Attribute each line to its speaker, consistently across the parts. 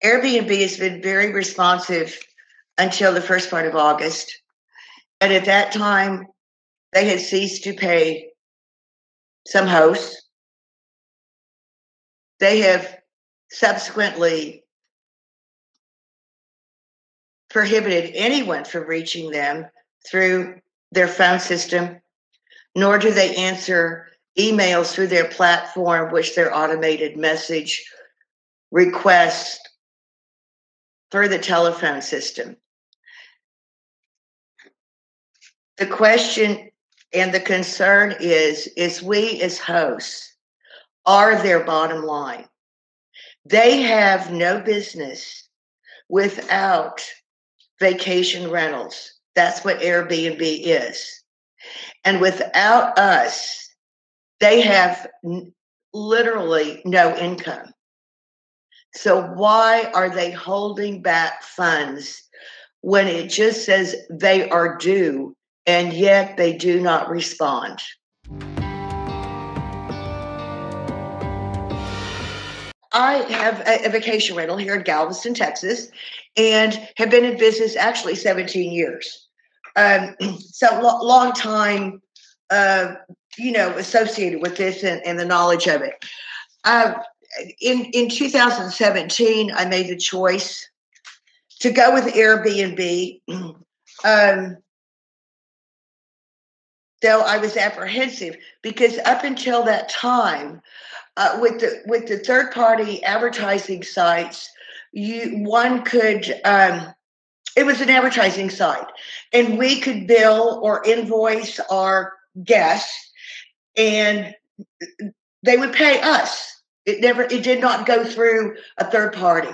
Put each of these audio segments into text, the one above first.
Speaker 1: Airbnb has been very responsive until the first part of August. And at that time, they had ceased to pay some hosts. They have subsequently prohibited anyone from reaching them through their phone system, nor do they answer emails through their platform, which their automated message requests through the telephone system. The question and the concern is we as hosts are their bottom line. They have no business without vacation rentals. That's what Airbnb is. And without us, they have literally no income. So why are they holding back funds when it just says they are due, and yet they do not respond? I have a vacation rental here in Galveston, Texas, and have been in business actually 17 years. So long time, associated with this and the knowledge of it. In 2017, I made the choice to go with Airbnb. Though I was apprehensive because up until that time, with the third party advertising sites, one could. It was an advertising site, and we could bill or invoice our guests, and they would pay us. It did not go through a third party.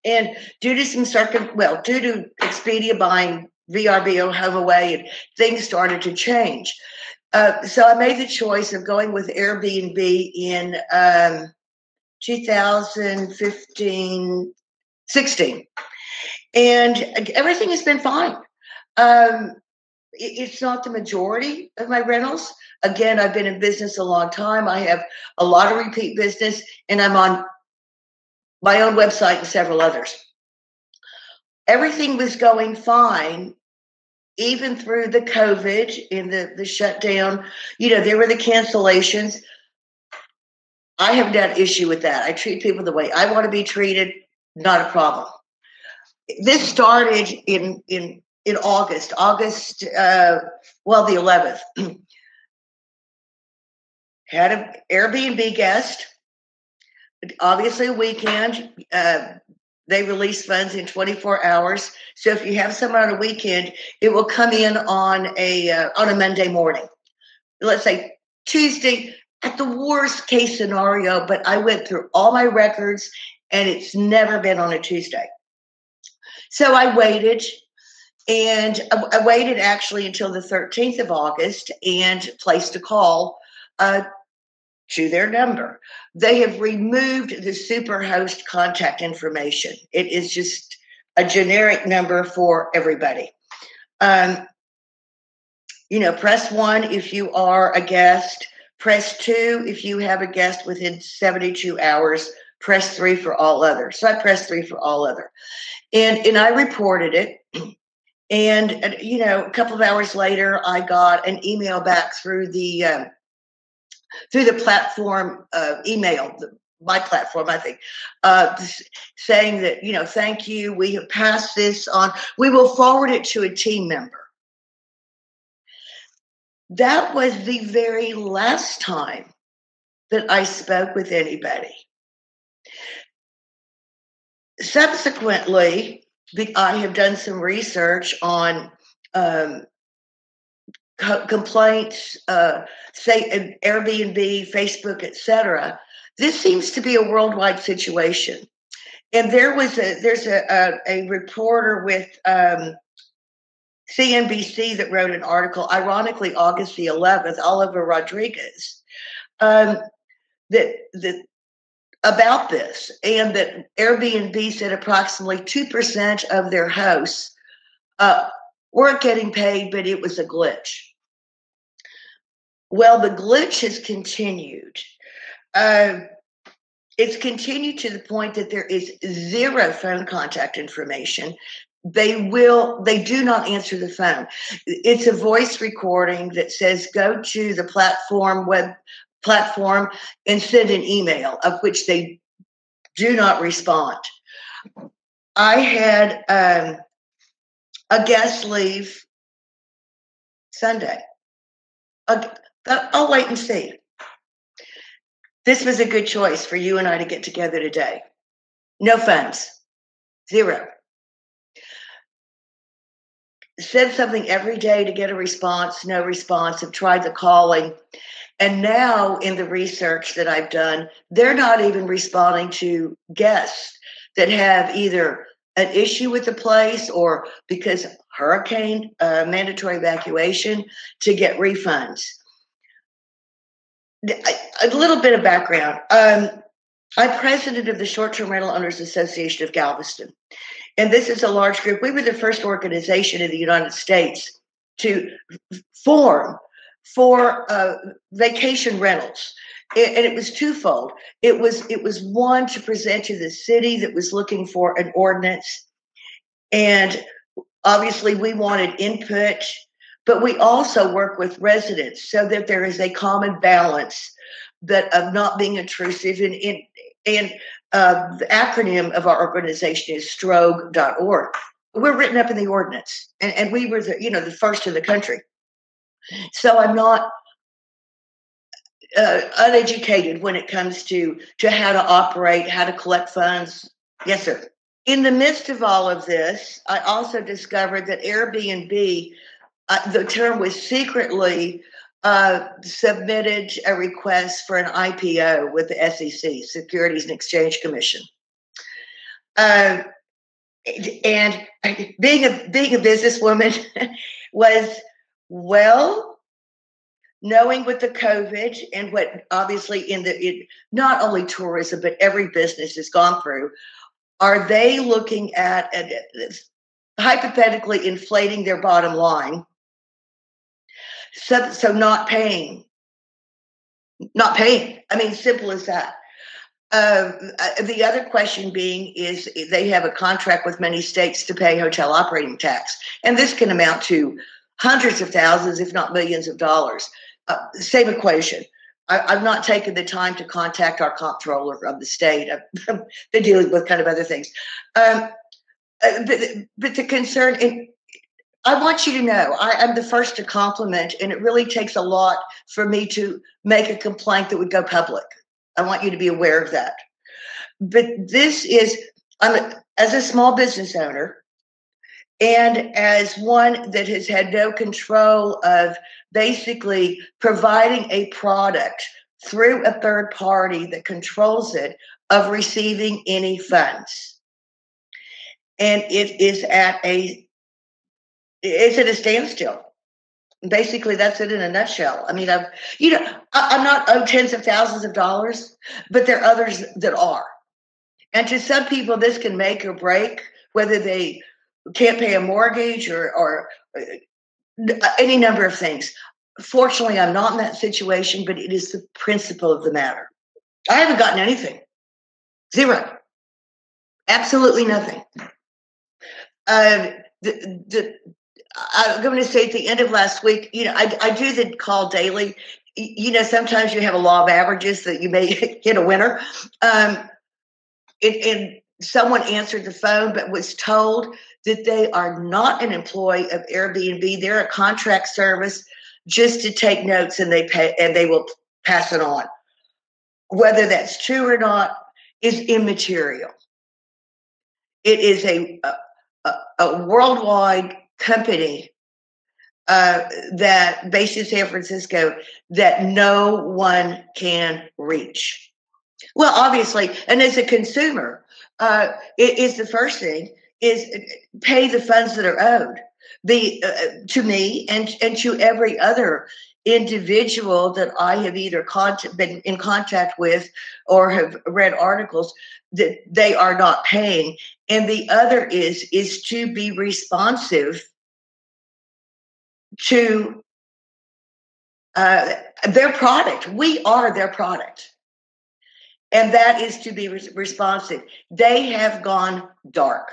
Speaker 1: And due to due to Expedia buying VRBO HomeAway, and things started to change. So I made the choice of going with Airbnb in 2016. And everything has been fine. It's not the majority of my rentals. Again, I've been in business a long time. I have a lot of repeat business, and I'm on my own website and several others. Everything was going fine, even through the COVID and the shutdown. There were the cancellations. I have no issue with that. I treat people the way I want to be treated. Not a problem. This started in August, the 11th. Had an Airbnb guest, obviously a weekend. They release funds in 24 hours. So if you have someone on a weekend, it will come in on a Monday morning. Let's say Tuesday, at the worst case scenario, but I went through all my records and it's never been on a Tuesday. So I waited, and I waited actually until the 13th of August and placed a call to their number. They have removed the superhost contact information. It is just a generic number for everybody. Press 1 if you are a guest. Press 2 if you have a guest within 72 hours. Press 3 for all others. So I pressed 3 for all other. And I reported it. And, a couple of hours later, I got an email back through the platform email, my platform, I think, saying that, thank you. We have passed this on. We will forward it to a team member. That was the very last time that I spoke with anybody. Subsequently, I have done some research on complaints, say Airbnb, Facebook, etc. This seems to be a worldwide situation. And there's a reporter with CNBC that wrote an article, ironically, August the 11th, Oliver Rodriguez, about this, and that Airbnb said approximately 2% of their hosts weren't getting paid, but it was a glitch. Well, the glitch has continued. It's continued to the point that there is zero phone contact information. They do not answer the phone. It's a voice recording that says go to the web platform and send an email, of which they do not respond. I had a guest leave Sunday. I'll wait and see. This was a good choice for you and I to get together today. No phones. Zero. Said something every day to get a response, no response. Have tried the calling. And now in the research that I've done, they're not even responding to guests that have either an issue with the place or because hurricane mandatory evacuation to get refunds. A little bit of background. I'm president of the Short-Term Rental Owners Association of Galveston. And this is a large group. We were the first organization in the United States to form for vacation rentals. And it was twofold. It was one, to present to the city that was looking for an ordinance. And obviously we wanted input, but we also work with residents so that there is a common balance of not being intrusive. And the acronym of our organization is strogue.org. We're written up in the ordinance, and we were the first in the country. So I'm not uneducated when it comes to how to operate, how to collect funds. Yes, sir. In the midst of all of this, I also discovered that Airbnb, the term was secretly submitted a request for an IPO with the SEC, Securities and Exchange Commission. And being a businesswoman was, well, knowing what the COVID and what obviously in not only tourism, but every business has gone through, are they looking at hypothetically inflating their bottom line? So not paying. I mean, simple as that. The other question being is they have a contract with many states to pay hotel operating tax. And this can amount to hundreds of thousands, if not millions of dollars. Same equation. I've not taken the time to contact our comptroller of the state. I've been dealing with kind of other things. But the concern, and I want you to know, I'm the first to compliment, and it really takes a lot for me to make a complaint that would go public. I want you to be aware of that. But this is, as a small business owner, and as one that has had no control of basically providing a product through a third party that controls it, of receiving any funds. And it's at a standstill. Basically, that's it in a nutshell. I mean, I'm not owed tens of thousands of dollars, but there are others that are. And to some people, this can make or break whether they can't pay a mortgage or any number of things. Fortunately, I'm not in that situation, but it is the principle of the matter. I haven't gotten anything. Zero. Absolutely nothing. I'm going to say at the end of last week, I do the call daily. Sometimes you have a law of averages that you may hit a winner. And someone answered the phone, but was told that they are not an employee of Airbnb. They're a contract service just to take notes, and they will pass it on. Whether that's true or not is immaterial. It is a worldwide company that based in San Francisco that no one can reach. Well, obviously, and as a consumer, it is the first thing is pay the funds that are owed. To me and to every other individual that I have either been in contact with or have read articles that they are not paying. And the other is to be responsive to their product. We are their product. and that is to be responsive. They have gone dark.